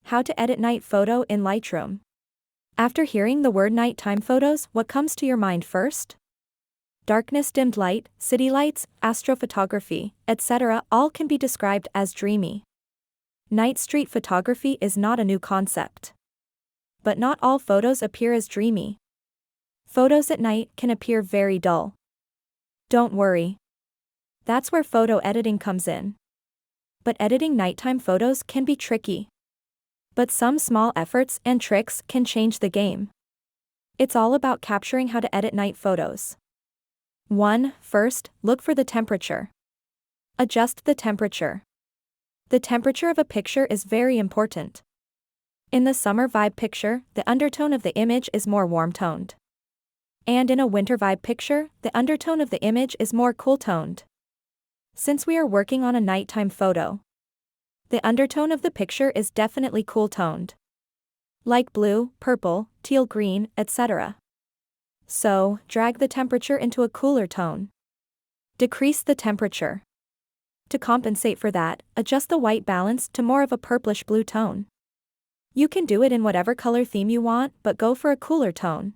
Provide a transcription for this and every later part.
How to edit night photo in Lightroom. After hearing the word nighttime photos, what comes to your mind first? Darkness, dimmed light, city lights, astrophotography, etc. all can be described as dreamy. Night street photography is not a new concept. But not all photos appear as dreamy. Photos at night can appear very dull. Don't worry. That's where photo editing comes in. But editing nighttime photos can be tricky. But some small efforts and tricks can change the game. It's all about capturing how to edit night photos. 1. First, look for the temperature. Adjust the temperature. The temperature of a picture is very important. In the summer vibe picture, the undertone of the image is more warm-toned. And in a winter vibe picture, the undertone of the image is more cool-toned. Since we are working on a nighttime photo, the undertone of the picture is definitely cool-toned. Like blue, purple, teal green, etc. So, drag the temperature into a cooler tone. Decrease the temperature. To compensate for that, adjust the white balance to more of a purplish blue tone. You can do it in whatever color theme you want, but go for a cooler tone.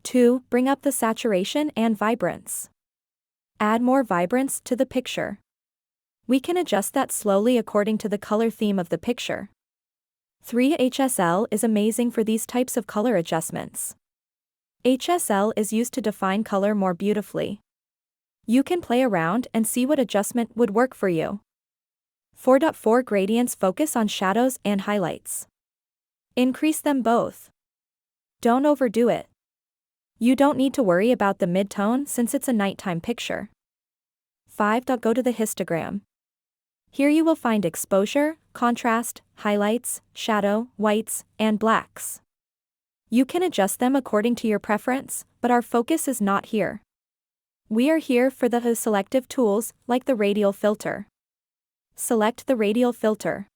2. Bring up the saturation and vibrance. Add more vibrance to the picture. We can adjust that slowly according to the color theme of the picture. 3. HSL is amazing for these types of color adjustments. HSL is used to define color more beautifully. You can play around and see what adjustment would work for you. 4.4 Gradients focus on shadows and highlights. Increase them both. Don't overdo it. You don't need to worry about the mid-tone since it's a nighttime picture. 5. Go to the histogram. Here you will find exposure, contrast, highlights, shadow, whites, and blacks. You can adjust them according to your preference, but our focus is not here. We are here for the selective tools, like the radial filter. Select the radial filter.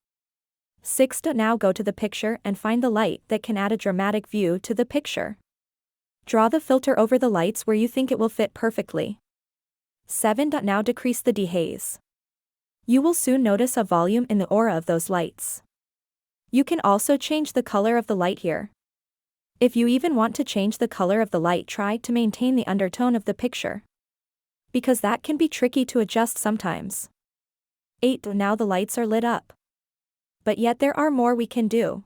6. Now go to the picture and find the light that can add a dramatic view to the picture. Draw the filter over the lights where you think it will fit perfectly. 7. Now decrease the dehaze. You will soon notice a volume in the aura of those lights. You can also change the color of the light here. If you even want to change the color of the light, try to maintain the undertone of the picture. Because that can be tricky to adjust sometimes. 8. Now the lights are lit up. But yet there are more we can do.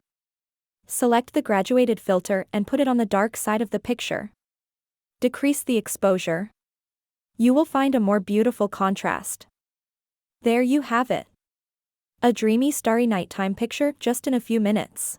Select the graduated filter and put it on the dark side of the picture. Decrease the exposure. You will find a more beautiful contrast. There you have it. A dreamy starry nighttime picture just in a few minutes.